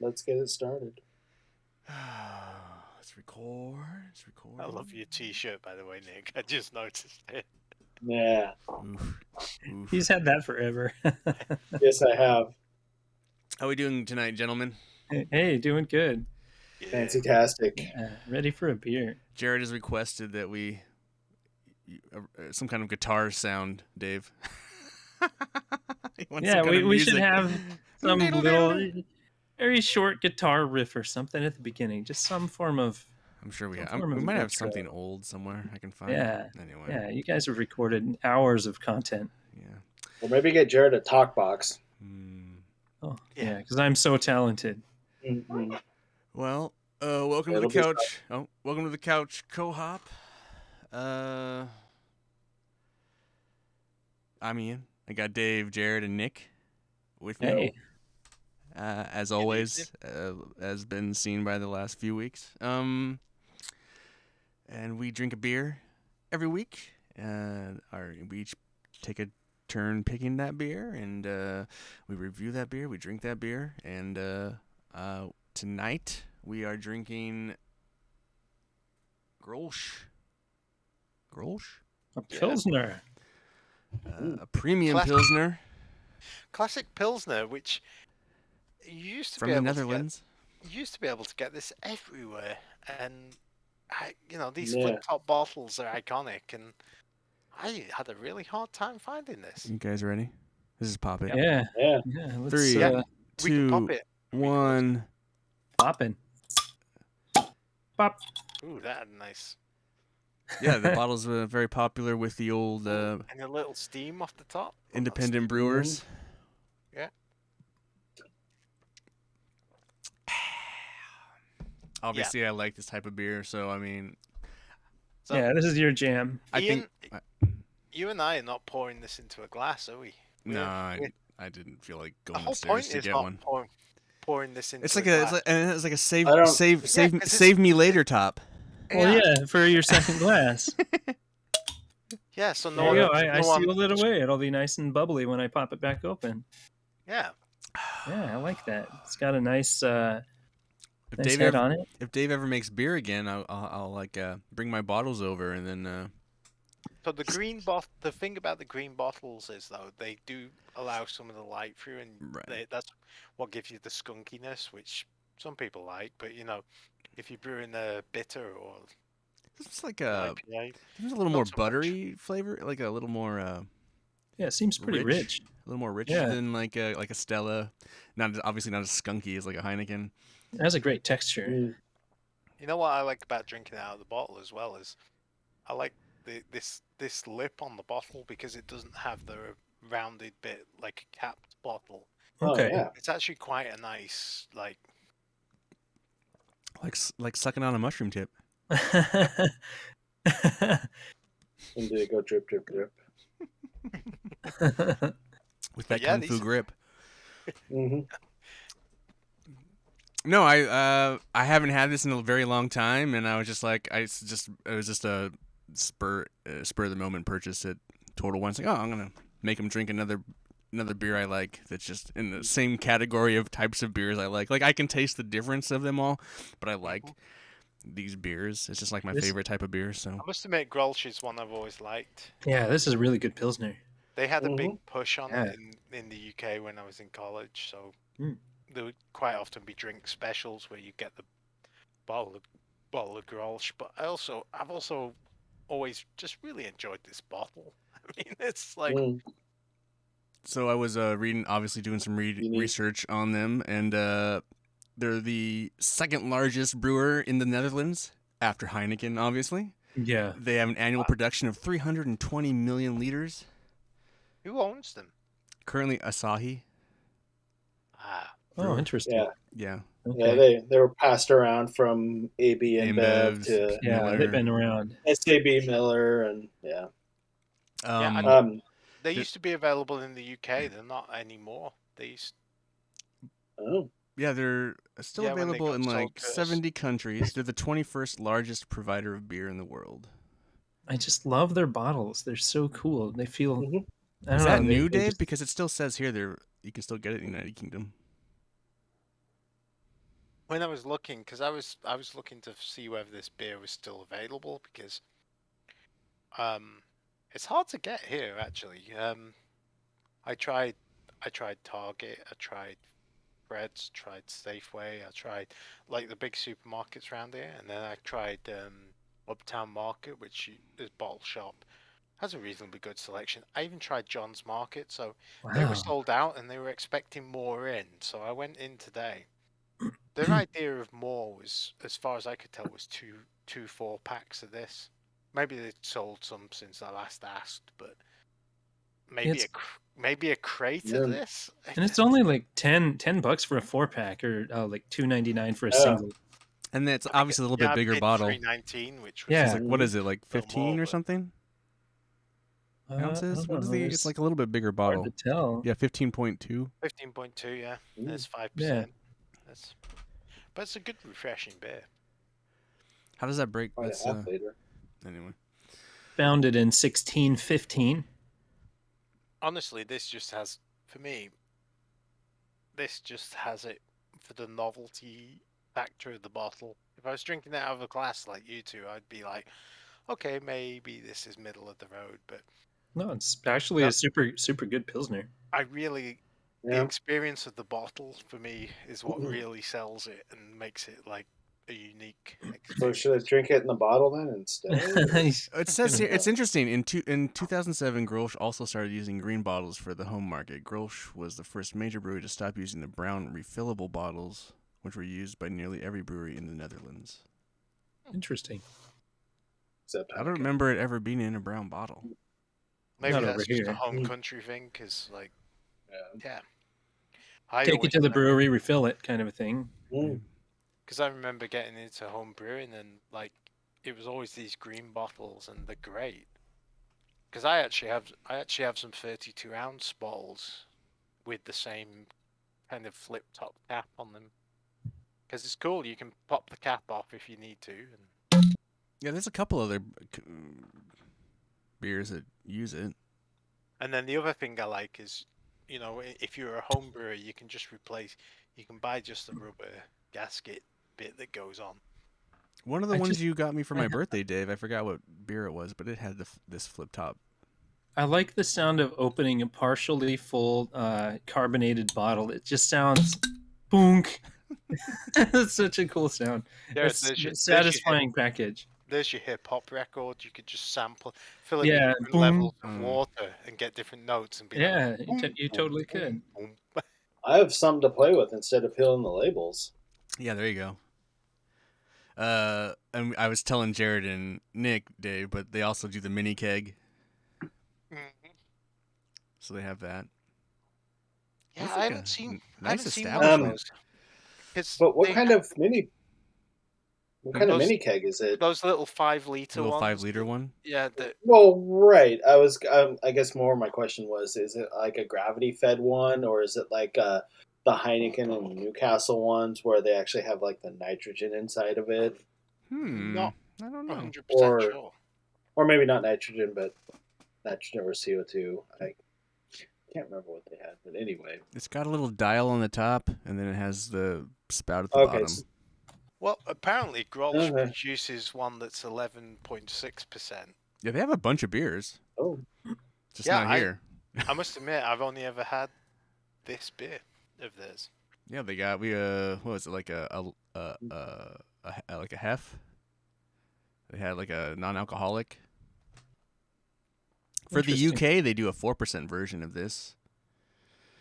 let's get it started. Let's record. I love your T-shirt, by the way, Nick. I just noticed it. Yeah. Oof. He's had that forever. Yes, I have. How are we doing tonight, gentlemen? Hey, doing good. Yeah. Fantastic. Yeah, ready for a beer. Jared has requested that we some kind of guitar sound, Dave. He wants some Yeah, kind of we should music. have some little, very short guitar riff or something at the beginning. Just some form of. I'm sure we some have. form of We might have intro. something old somewhere I can find. Yeah. Anyway. Yeah, you guys have recorded hours of content. Yeah. Or maybe get Jared a talk box. Oh, Yeah. yeah, because I'm so talented. Mm-hmm. Well, welcome to It'll the be couch. Oh, welcome to the couch co-hop. I'm Ian. I got Dave, Jared, and Nick with me. Hey. As always, has been seen by the last few weeks. And we drink a beer every week. We each take a turn picking that beer, and we review that beer. We drink that beer, and tonight we are drinking Grolsch. A Pilsner. A premium Classic. Pilsner Classic Pilsner, which you used to from be the able Netherlands. to get. You used to be able to get this everywhere, and these Yeah. flip top bottles are iconic, and I had a really hard time finding this. You guys ready? This is Pop It. Yeah. Yeah. Yeah, let's 3, We can 2, pop it. 1. poppin'. Pop. Ooh, that nice. Yeah, the bottle's very popular with the old And a little steam off the top. independent brewers. Yeah. Obviously, I like this type of beer, so I mean, So, Yeah, this is your jam. I Ian, think you and I are not pouring this into a glass, are we? no, We're- I didn't feel like The going whole upstairs point to is get not one. pouring this into It's a like glass. it's like a save I don't- save Yeah, save 'cause save me later top. Well, yeah, for your second glass. Yeah, so There you go. I no one- sealed it away. It'll be nice and bubbly when I pop it back open. Yeah. Yeah, I like that. It's got a nice, If nice Dave head ever, on it. if Dave ever makes beer again, I'll like bring my bottles over and then So the thing about the green bottles is though they do allow some of the light through, and Right. that's what gives you the skunkiness, which some people like. But if you're brewing a bitter or it's like IPA, there's a little not more so much. buttery flavor, like a little more Yeah, it seems pretty rich. a little more rich Yeah. than like a Stella. Obviously not as skunky as like a Heineken. It has a great texture. Mm. You know what I like about drinking out of the bottle as well is I like this lip on the bottle because it doesn't have the rounded bit like a capped bottle. Okay. Oh, yeah. It's actually quite a nice like. Like sucking on a mushroom tip. And did it go drip, drip, drip? With that Yeah, kung fu these- grip. Mm-hmm. No, I haven't had this in a very long time, and I was just like, it was just a spur of the moment purchase at Total Wine. It's like, oh, I'm gonna make him drink another beer I like that's just in the same category of types of beers I like. Like I can taste the difference of them all, but I like these beers. It's just like my favorite type of beer. So I must admit, Grolsch is one I've always liked. Yeah, this is a really good Pilsner. They had a big push on Yeah. it in the UK when I was in college, so Mm. there would quite often be drink specials where you get the bottle of Grolsch. But I've also always just really enjoyed this bottle. I mean, it's like So I was obviously doing some research on them, and they're the second largest brewer in the Netherlands after Heineken, obviously. Yeah. They have an annual production of 320 million liters. who owns them? Currently, Asahi. Ah, Oh, interesting. Yeah. Yeah. Okay. Yeah, they were passed around from AB and Bev InBevs, to Yeah, Miller. they've been around. SAB Miller, and yeah. they used to be available in the UK. They're not anymore. They used. Oh, Yeah, they're still Yeah, when they available got in sold like to us. 70 countries. They're the 21st largest provider of beer in the world. I just love their bottles. They're so cool. They feel. Mhm. I don't Is know. that they- new, they Dave? just- Because it still says here you can still get it in the United Kingdom. when I was looking, because I was looking to see whether this beer was still available, because it's hard to get here actually. I tried I tried Target, I tried Fred's, tried Safeway, I tried like the big supermarkets around here, and then I tried Uptown Market, which is bottle shop. Has a reasonably good selection. I even tried John's Market, so they were Wow. sold out and they were expecting more in. So I went in today. Their idea of more was, as far as I could tell, was two 4-packs of this. Maybe they sold some since I last asked, but maybe It's maybe a crate of Yeah. this. and it's only like $10 for a 4-pack, or like $2.99 for a Yeah. single. And it's I think obviously a little yeah, bit I bigger paid bottle. $3.19, which was So it's Yeah. like, what Mhm. is it, like a little more, 15 or but something? I Ounces? don't What is know. the? It's It's like a little bit bigger hard to bottle. tell. Yeah, 15.2. 15.2, yeah, that's Yeah. 5%. That's but it's a good refreshing beer. How does that break? Probably That's a half liter. anyway. Founded in 1615. Honestly, this just has, for me, this just has it for the novelty factor of the bottle. If I was drinking it out of a glass like you two, I'd be like, okay, maybe this is middle of the road, but No, it's actually no, a super good pilsner. I really, the Yeah. experience of the bottle for me is what really sells it and makes it like a unique So should I experience. drink it in the bottle then instead? Or- It says here, it's interesting. In 2007, Grolsch also started using green bottles for the home market. Grolsch was the first major brewery to stop using the brown refillable bottles, which were used by nearly every brewery in the Netherlands. Interesting. Except I don't Heineken. remember it ever being in a brown bottle. Maybe Not over that's just a here. home country thing, because like, Yeah. yeah, I Take it always to the remember, brewery, refill it, kind of a thing. Mm. because I remember getting into home brewing and like it was always these green bottles and they're great. Because I actually have some 32-ounce bottles with the same kind of flip top cap on them. Because it's cool, you can pop the cap off if you need to. And Yeah, there's a couple other beers that use it. then the other thing I like is, if you're a home brewer, you can just you can buy just the rubber gasket bit that goes on. One of the I ones just you got me for my birthday, Dave, I forgot what beer it was, but it had this flip top. I like the sound of opening a partially full carbonated bottle. It just sounds boonk. It's such a cool sound. There, It's there's your, a there's your hip, satisfying package. there's your hip hop record. You could just fill it with Yeah, different boom. levels of water and get different notes and be like, Yeah, boom, you boom, totally boom, could. boom. I have something to play with instead of peeling the labels. Yeah, there you go. And I was telling Jared and Nick, Dave, but they also do the mini keg, Mhm. so they have that. Yeah, Looks I like haven't seen nice I haven't seen one of establishment. those. Because But they had what Hmm? kind of those mini keg is it? those little The 5 liter little ones. 5 liter one. Yeah, Well, right. I was. I guess more. My question was: is it like a gravity fed one, or is it like the Heineken and Newcastle ones where they actually have like the nitrogen inside of it, not I don't know. 100% or sure. maybe not nitrogen, but nitrogen over CO2. I can't remember what they had, but anyway. It's got a little dial on the top, and then it has the spout at the Okay. bottom. Well, apparently Grolsch Okay. produces one that's 11.6%. Yeah, they have a bunch of beers, Oh. just Yeah, not here. I must admit I've only ever had this beer of theirs. Yeah, they got what was it, like like a hef? They had like a non-alcoholic. For the Interesting. UK, they do a 4% version of this.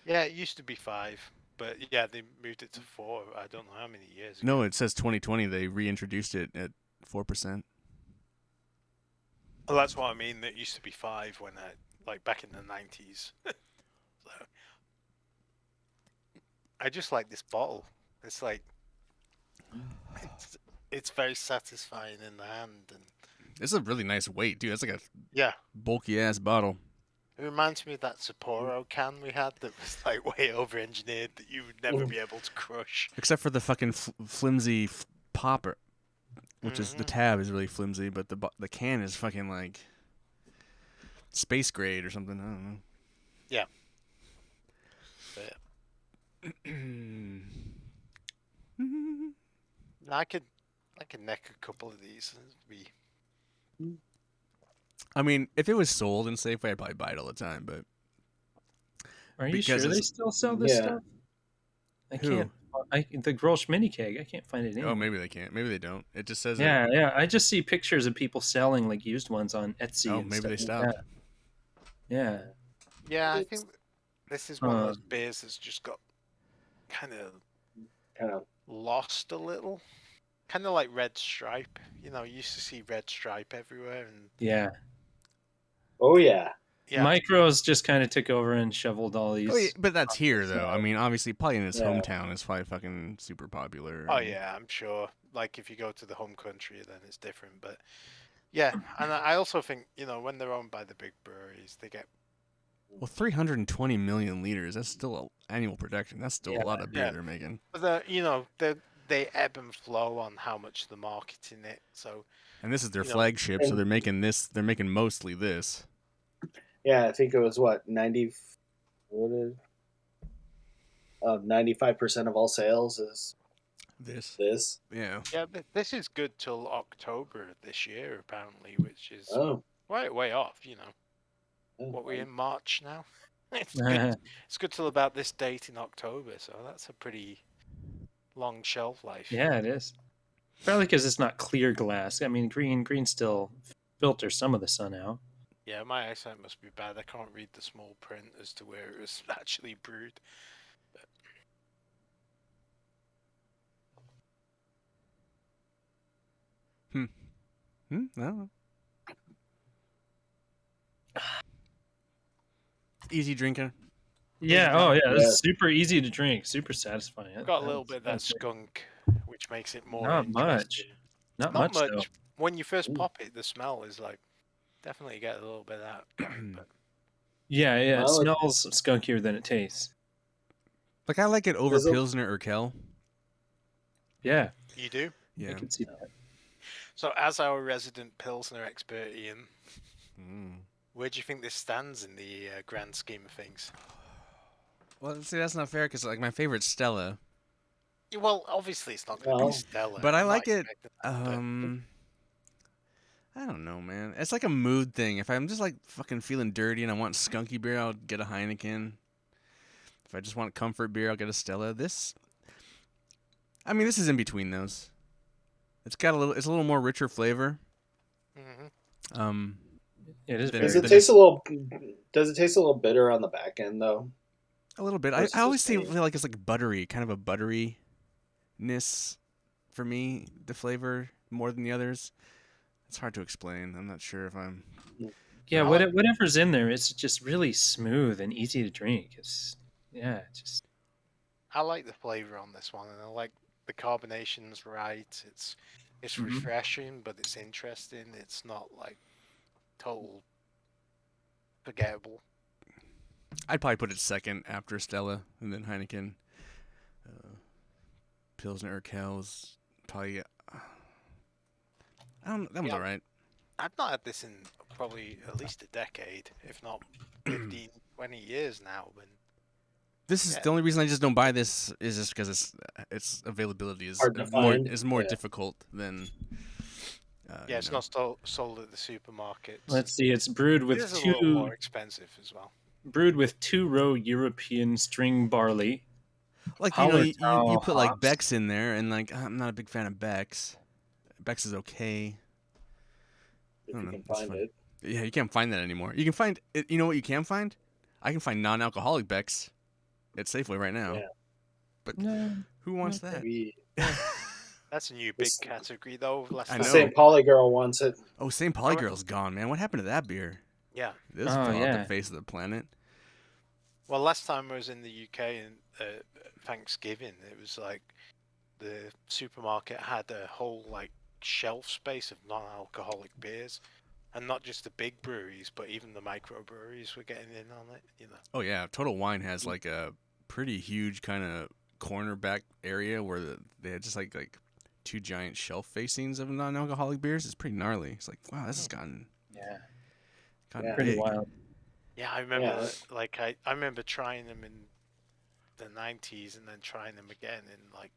Yeah, it used to be 5, but yeah, they moved it to 4. I don't know how many years ago. No, it says 2020. They reintroduced it at 4%. Well, that's what I mean. It used to be 5 when like back in the 90s. So, I just like this bottle. It's like it's, it's very satisfying in the hand, and It's a really nice weight, dude. That's like a yeah, bulky ass bottle. it reminds me of that Sapporo can we had that was like way over engineered that you would never be able to crush. Except for the fucking flimsy popper, which is the Mhm. tab is really flimsy, but the can is fucking like space grade or something. I don't know. Yeah. But I could neck a couple of these. And be I mean, if it was sold in Safeway, I'd probably buy it all the time. But Are you because sure they it's still sell this Yeah. stuff? I who? can't. The Grolsch mini keg. I can't find it anywhere. Oh, maybe they can't. Maybe they don't. It just says Yeah, yeah. I just see pictures of people selling like used ones on Etsy Oh, and maybe stuff they like stopped. that. Yeah. yeah. I It's think this is one of Uh, those beers that's just got kind of kind of. lost a little. Kind of like Red Stripe. You used to see Red Stripe everywhere, and yeah. Oh yeah. yeah, Micros just kind of took over and shoveled all Oh, yeah, these. but that's here though. I aside. mean, obviously, probably in its Yeah. hometown, it's probably fucking super popular. oh and- yeah, I'm sure. Like if you go to the home country, then it's different. But yeah, and I also think when they're owned by the big breweries, they get Well, 320 million liters. That's still annual production. That's still a Yeah. lot of beer Yeah. they're making. they ebb and flow on how much they're marketing it. So And this is their You know, flagship, so and- they're making this. They're making mostly this. Yeah, I think it was what 90. What is? 95% of all sales is This. this. Yeah. yeah, this is good till October this year apparently, which is Oh. way off. Yeah. What we're in March now. It's good. It's good till about this date in October, so that's a pretty long shelf life. Yeah, it is. Probably because it's not clear glass. I mean, green still filters some of the sun out. Yeah, my eyesight must be bad. I can't read the small print as to where it was actually brewed. No. Easy drinking. Yeah. Oh, yeah. Yeah. It's super easy to drink. Super satisfying. Got a little bit of that skunk, which makes it more Not interesting. much. Not much though. When you first Ooh. pop it, the smell is like definitely get a little bit of that going. But Yeah, yeah. It Well, it- smells skunkier than it tastes. Like I like it over There's a- Pilsner or Kel. Yeah, you do. Yeah. I can see that. So, as our resident Pilsner expert, Ian, Mm. where do you think this stands in the grand scheme of things? Well, see, that's not fair because like my favorite's Stella. Well, obviously it's not going to Well, be stellar, but I I'm not like it. expecting that, I don't know, man. It's like a mood thing. If I'm just like fucking feeling dirty and I want skunky beer, I'll get a Heineken. If I just want comfort beer, I'll get a Stella. This is in between those. It's got it's a little more richer flavor. Mhm. It is Then- very. Does it then taste a little? Does it taste a little bitter on the back end though? A little bit. Versus I always the feel like it's like buttery, kind of a butteriness for me, the flavor more than the others. It's hard to explain. I'm not sure if I'm. Yeah, I like- whatever's in there, it's just really smooth and easy to drink. It's just I like the flavor on this one, and I like the carbonation's right. It's Mhm. refreshing, but it's interesting. It's not like total forgettable. I'd probably put it second after Stella and then Heineken. Pilsner or Kel's probably. That one's Yeah. alright. I've not had this in probably at least a decade, if not 15, 20 years now. And This is Yeah. the only reason I just don't buy this is just because its availability is Hard to more find. Yeah. difficult than. yeah, it's not sold at the supermarkets. let's see. It's brewed It with is a little two more expensive as well. row European string barley. like you Hallertau put like hops. Beck's in there, and like I'm not a big fan of Beck's. Beck's is okay. If I don't you know, can it's find fun. it. Yeah, you can't find that anymore. You can find it. You know what you can find? I can find non-alcoholic Beck's at Safeway right now. Yeah. But No, who wants not that? We, That's a new big This- category, though. Last I the know. time- St. Pauli girl wants it. Oh, St. Pauli Girl's gone, man. What happened to that beer? Yeah. This Oh, fell off yeah. the face of the planet. Well, last time I was in the UK and Thanksgiving, it was like the supermarket had a whole like shelf space of non-alcoholic beers, and not just the big breweries, but even the microbreweries were getting in on it. Oh yeah, Total Wine has like a pretty huge kind of cornerback area where they had just like two giant shelf facings of non-alcoholic beers. It's pretty gnarly. It's like, wow, this has gotten yeah, Yeah. pretty big. wild. Yeah, I remember. Yeah. Like I remember trying them in the '90s and then trying them again in like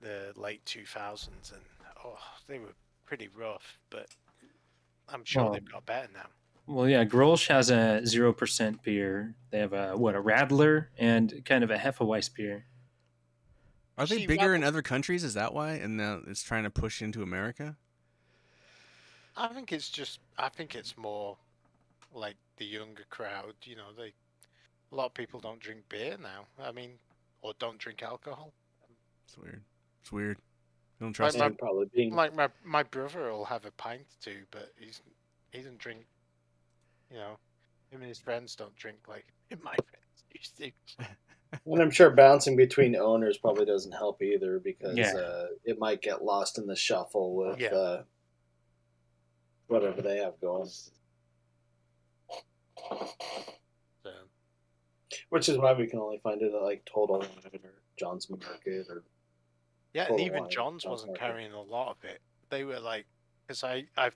the late 2000s, and they were pretty rough. But I'm sure they've got better now. Well, yeah, Grolsch has a 0% beer. They have a Radler and kind of a Hefeweiss beer. Are they bigger in other countries? Is that why? And now it's trying to push into America? I think it's more like the younger crowd. You know, a lot of people don't drink beer now. I mean, or don't drink alcohol. It's weird. Don't trust like him. Probably being Like my brother will have a pint too, but he doesn't drink. You know, him and his friends don't drink like my friends used to. And I'm sure bouncing between owners probably doesn't help either because Yeah. it might get lost in the shuffle with whatever they have going. So, which is why we can only find it at like Total Wine or John's Market or and even John's wasn't carrying a lot of it. They were like, because I've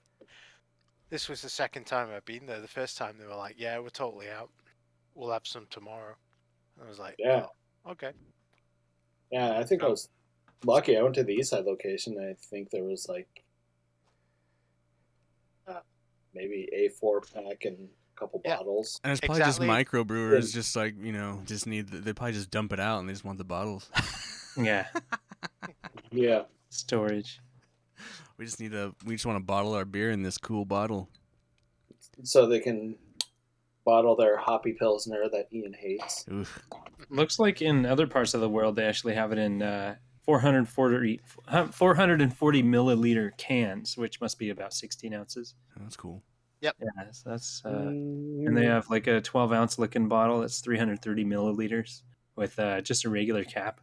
this was the second time I've been there. The first time they were like, "Yeah, we're totally out. We'll have some tomorrow." And I was like, yeah, okay. Yeah, I think I was lucky. I went to the East Side location. And I think there was like maybe a 4-pack and a couple bottles. And it's probably just microbrewers, just like just need. They probably just dump it out and they just want the bottles. Yeah. Yeah. Storage. We just want to bottle our beer in this cool bottle. So they can bottle their hoppy pilsner that Ian hates. Oof. Looks like in other parts of the world they actually have it in 440 milliliter cans, which must be about 16 ounces. Oh, that's cool. Yep. Yeah, so that's and they have like a 12-ounce Lickin' bottle that's 330 milliliters with just a regular cap.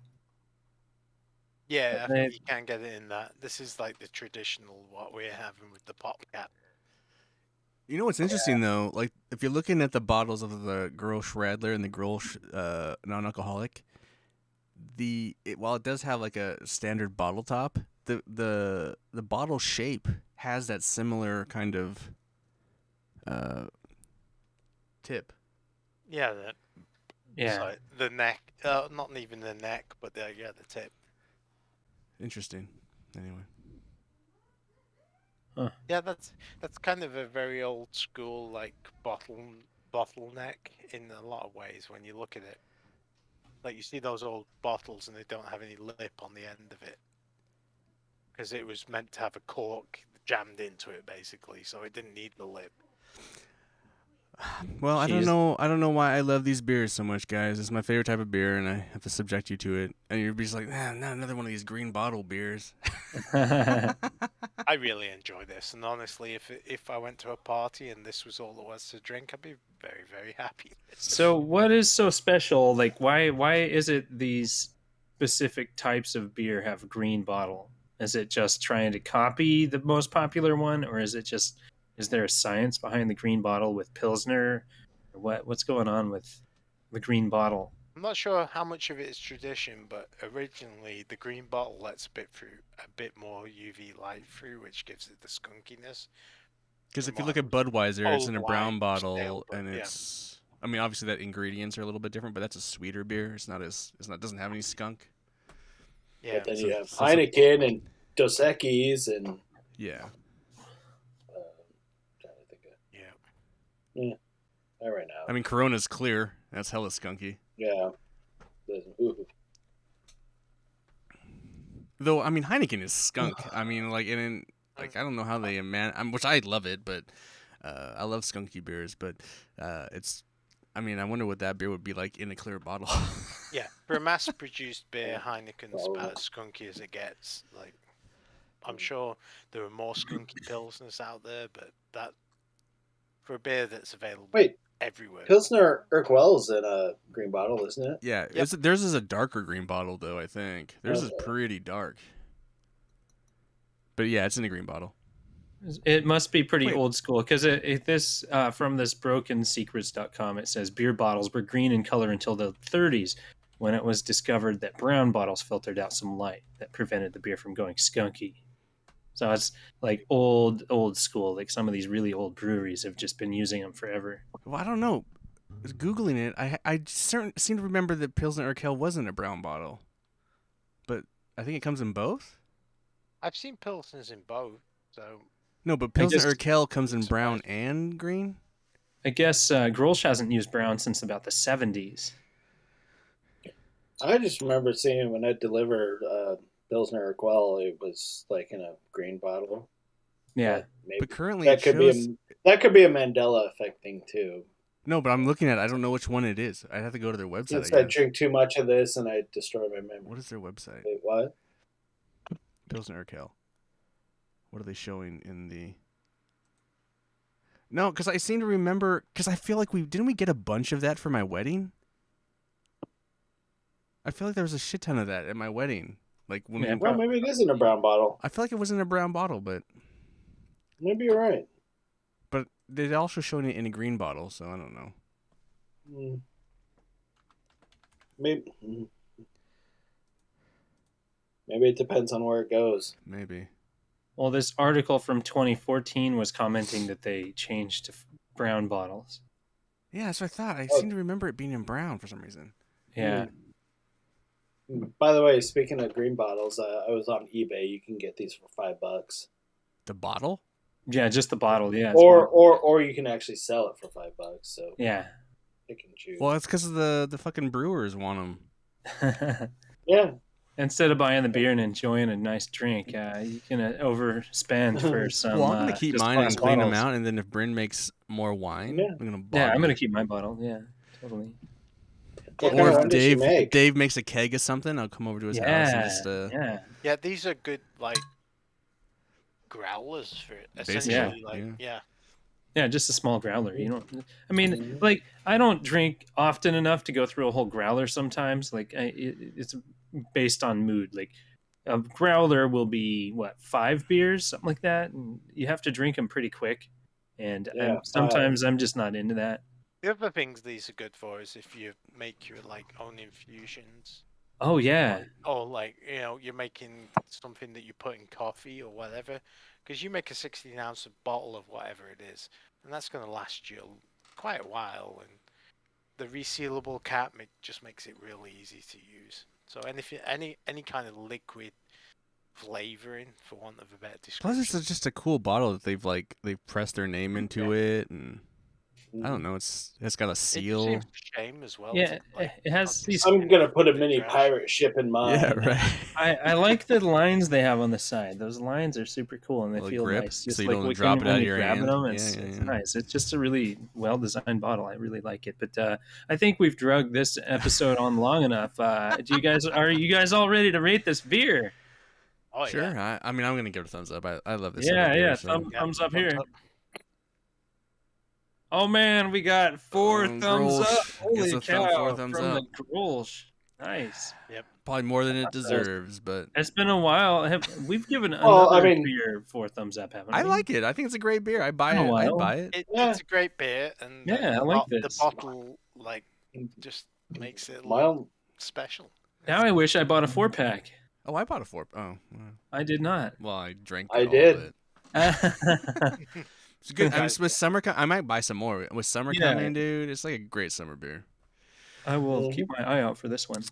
Yeah, I think you can get it in that. This is like the traditional what we're having with the pop cap. You know what's interesting though? Like if you're looking at the bottles of the Grolsch Radler and the Grolsch non-alcoholic, while it does have like a standard bottle top, the bottle shape has that similar kind of tip. Yeah, Yeah. the neck, not even the neck, but the tip. Interesting. Anyway. Huh. Yeah, that's kind of a very old school like bottleneck in a lot of ways when you look at it. Like you see those old bottles and they don't have any lip on the end of it because it was meant to have a cork jammed into it basically, so it didn't need the lip. Well, I don't know why I love these beers so much, guys. It's my favorite type of beer, and I have to subject you to it. And you're just like, not another one of these green bottle beers. I really enjoy this, and honestly, if I went to a party and this was all there was to drink, I'd be very, very happy. So, what is so special? Like, why is it these specific types of beer have green bottle? Is it just trying to copy the most popular one, or is there a science behind the green bottle with Pilsner? Or what's going on with the green bottle? I'm not sure how much of it is tradition, but originally the green bottle lets a bit more UV light through, which gives it the skunkiness. Because if you look at Budweiser, it's in a brown bottle, and it's. I mean, obviously that ingredients are a little bit different, but that's a sweeter beer. Doesn't have any skunk. Yeah. But then you have Heineken and Dos Equis and. Yeah. Yeah, right now. I mean, Corona's clear. That's hella skunky. Yeah. Ooh. Though, I mean, Heineken is skunk. I mean, like, I don't know how they which I love it, but I love skunky beers. But it's, I mean, I wonder what that beer would be like in a clear bottle. Yeah, for a mass-produced beer, Heineken's about as skunky as it gets. Like, I'm sure there are more skunky pilsners out there, but that. For a beer that's available everywhere. Pilsner Urquell is in a green bottle, isn't it? Yeah, theirs is a darker green bottle, though, I think. Theirs is pretty dark. But yeah, it's in a green bottle. It must be pretty old school, because this from this brokensecrets.com, it says beer bottles were green in color until the 30s, when it was discovered that brown bottles filtered out some light that prevented the beer from going skunky. So it's like old school. Like some of these really old breweries have just been using them forever. Well, I don't know. Googling it, I seem to remember that Pilsner Urquell wasn't a brown bottle, but I think it comes in both. I've seen Pilsners in both, so No, but I Pilsner guess- Urquell comes in Wouldn't brown surprise and green. I guess Grolsch hasn't used brown since about the 70s. I just remember seeing when I delivered Pilsner or Quell, it was like in a green bottle. Yeah. But maybe But currently that it could shows. that could be a Mandela effect thing too. No, but I'm looking at it. I don't know which one it is. I'd have to go to their website, Since I I guess. drink too much of this and I destroy my memory. What is their website? Wait, what? Pilsner Urquell. What are they showing in the... No, because I seem to remember... Because I feel like didn't we get a bunch of that for my wedding? I feel like there was a shit ton of that at my wedding. Like when Yeah, we, Well, maybe it is in a brown bottle. I feel like it was in a brown bottle, but Maybe you're right. they also showed it in a green bottle, so I don't know. Mm. Maybe. Maybe it depends on where it goes. Maybe. Well, this article from 2014 was commenting that they changed to brown bottles. Yeah, that's what I thought. I Oh. seem to remember it being in brown for some reason. Yeah. By the way, speaking of green bottles, I was on eBay. You can get these for $5, The bottle? Yeah, just the bottle. Yeah. it's or you can actually sell it for $5. So Yeah. pick and choose. Well, that's because the fucking brewers want them. Yeah. Instead of buying the beer and enjoying a nice drink, you can overspend for some. Well, I'm gonna keep just mine glass and clean them bottles. out, and then if Bryn makes more wine, Yeah. I'm gonna. Yeah, bottle I'm gonna it. keep my bottle. Yeah, totally. What Or kind of if wine does she make? Dave makes a keg of something, I'll come over to his house and Yeah, just yeah. yeah, these are good like growlers for it. Basically, Essentially, yeah. yeah. Yeah, just a small growler. You don't. I mean, Mhm. like I don't drink often enough to go through a whole growler. Sometimes, like it's based on mood. Like a growler will be what 5 beers, something like that, and you have to drink them pretty quick. And Yeah, 5. sometimes I'm just not into that. The other things these are good for is if you make your like own infusions. Oh yeah, Or like, you're making something that you put in coffee or whatever. Because you make a 16-ounce bottle of whatever it is, and that's going to last you quite a while. And the resealable cap just makes it really easy to use. So any kind of liquid flavoring, for want of a better Plus, description. it's just a cool bottle that they've pressed their name into it, and Mm-hmm. I don't know. It's got a It seal. seems a shame as well. yeah. to, like, It has these. I'm gonna put a mini Trash. pirate ship in mine. Yeah, right. I like the lines they have on the side. Those lines are super cool and they Little feel grip, nice. so Just you like don't when drop it out of you're your grabbing hand. them, Yeah, it's yeah. nice. It's just a really well designed bottle. I really like it. But I think we've drugged this episode on long enough. Are you guys all ready to rate this beer? Oh, Sure. yeah. I mean, I'm gonna give it a thumbs up. I love this. Yeah, type of beer, yeah. so. Thumbs up thumbs here. up. Oh man, we got 4 thumbs Grolsch. up. Gets Holy a cow! 4 thumbs from up. the Grolsch. Nice. Probably more than it deserves, but It's been a while. We've given Well, I another mean- beer 4 thumbs up, haven't we? I like it. I think it's a great beer. I buy Been a it. I while. buy it. Yeah. It's a great beer, and Yeah, I the, like the this. bottle like just makes it look Mile, special. Now I wish I bought a 4-pack. Oh, I bought a 4. Oh, well, I did not. I drank. I it all, did. But it's good. I mean, Guys, with summer, I might buy some more. With summer Yeah. coming, dude, it's like a great summer beer. I will keep my eye out for this one.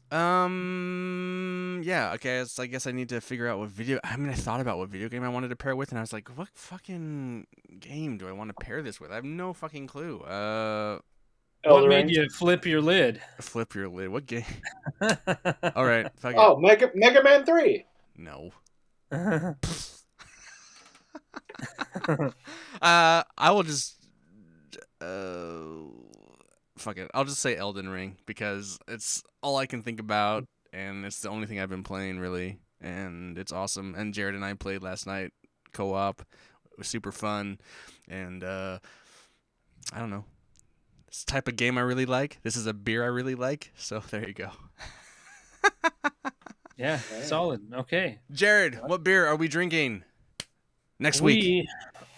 Yeah, okay. I guess I need to figure out what video. I mean, I thought about what video game I wanted to pair with, and I was like, what fucking game do I want to pair this with? I have no fucking clue. What Elden made Ring. you flip your lid? Flip your lid. What game? All right, fuck it. Oh, Mega Man 3. No. I will just fuck it. I'll just say Elden Ring because it's all I can think about, and it's the only thing I've been playing really, and it's awesome. And Jared and I played last night co-op. It was super fun, and I don't know. It's the type of game I really like. This is a beer I really like. So there you go. Yeah, solid. Okay. Jared, what beer are we drinking next week? We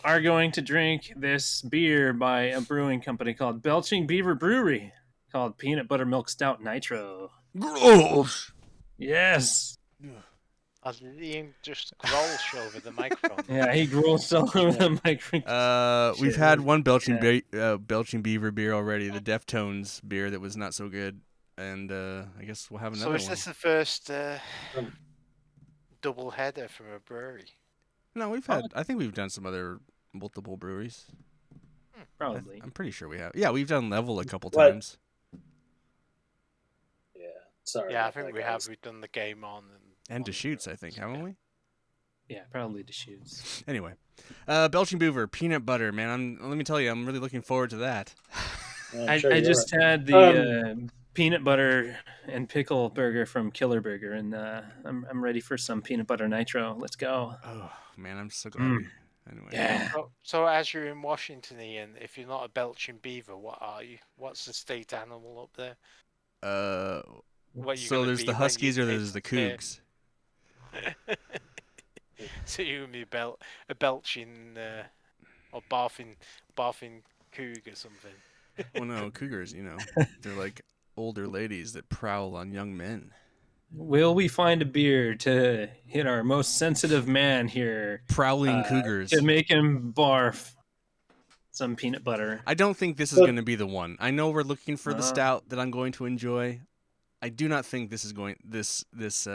are going to drink this beer by a brewing company called Belching Beaver Brewery called Peanut Butter Milk Stout Nitro. Gross. Yes. As Ian just Grolsch over the microphone. Yeah, he growls all over the microphone. We've Shit. had one Belching Beaver beer already, the Deftones beer that was not so good, and I guess we'll have So another is one. this the first double header from a brewery. No, we've had. I think we've done some other multiple breweries. Probably. I'm pretty sure we have. Yeah, we've done Level a couple What? times. Yeah, sorry. Yeah, I about think that, we guys. have. We've done the game on And Deschutes, I think, haven't we? Yeah, probably Deschutes. Anyway, Belching Beaver peanut butter, man. Let me tell you, I'm really looking forward to that. I'm sure I you just are. had the peanut butter and pickle burger from Killer Burger, and I'm ready for some peanut butter nitro. Let's go. Oh man, I'm so glad. Anyway, Yeah. So as you're in Washington, Ian, if you're not a Belching Beaver, what are you? What's the state animal up there? What are you so gonna there's be the when Huskies you or there's the taste Cougs. So you're gonna be a belching or barfing coug or something. Well, no, Cougars. They're like older ladies that prowl on young men. Will we find a beer to hit our most sensitive man here? Prowling Cougars. To make him barf some peanut butter. I don't think this is going to be the one. I know we're looking for the stout that I'm going to enjoy. I do not think this is this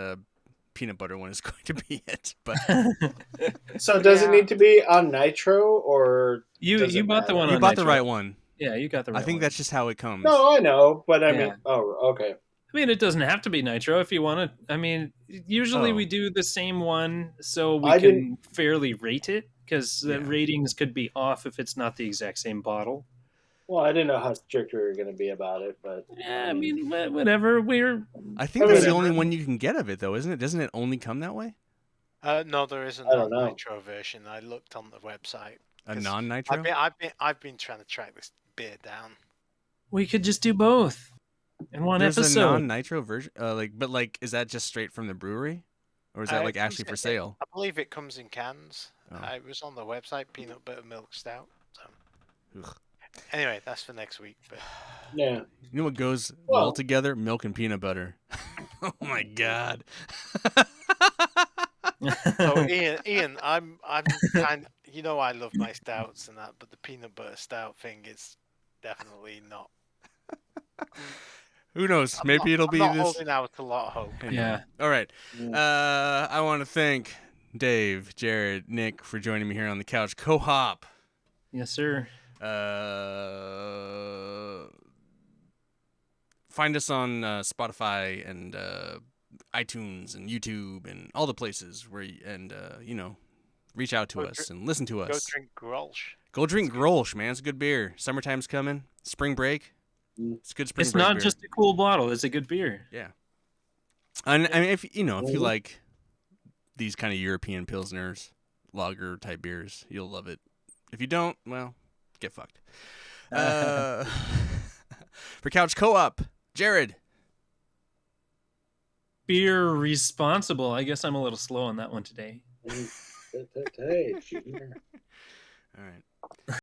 peanut butter one is going to be it. But So does it need to be on nitro or you bought the one? You on bought nitro. the right one. Yeah, you got the right one. I think that's just how it comes. No, I know, but I mean, okay. I mean, it doesn't have to be nitro if you want to. I mean, usually we do the same one so we can fairly rate it, because the ratings could be off if it's not the exact same bottle. Well, I didn't know how strict we were going to be about it, but yeah, I mean, whatever. I think that's the only one you can get of it, though, isn't it? Doesn't it only come that way? No, there is a non-nitro version. I looked on the website. A non-nitro? I've been trying to track this beer down. We could just do both in one episode. There's a non-nitro version, but is that just straight from the brewery, or is that actually for sale? I believe it comes in cans. It was on the website, peanut butter milk stout. So. Anyway, that's for next week. But yeah, you know what goes well together? Milk and peanut butter. Oh my god. So Ian, I'm kind. I love my stouts and that, but the peanut butter stout thing is definitely not. Who knows? Maybe it'll be I'm not this. Holding out a lot of hope. Anyway. Yeah. All right. I want to thank Dave, Jared, Nick for joining me here on the couch. Co-hop. Yes, sir. Find us on Spotify and iTunes and YouTube and all the places where reach out to us and listen to us. Go drink Grolsch. Go drink Grolsch, man. It's a good beer. Summertime's coming. Spring break. It's good spring break. It's not beer. just a cool bottle. It's a good beer. Yeah. And I mean, if you like these kind of European pilsners, lager type beers, you'll love it. If you don't, well, get fucked. For Couch Co-op, Jared. Beer responsible. I guess I'm a little slow on that one today. Hey, All right.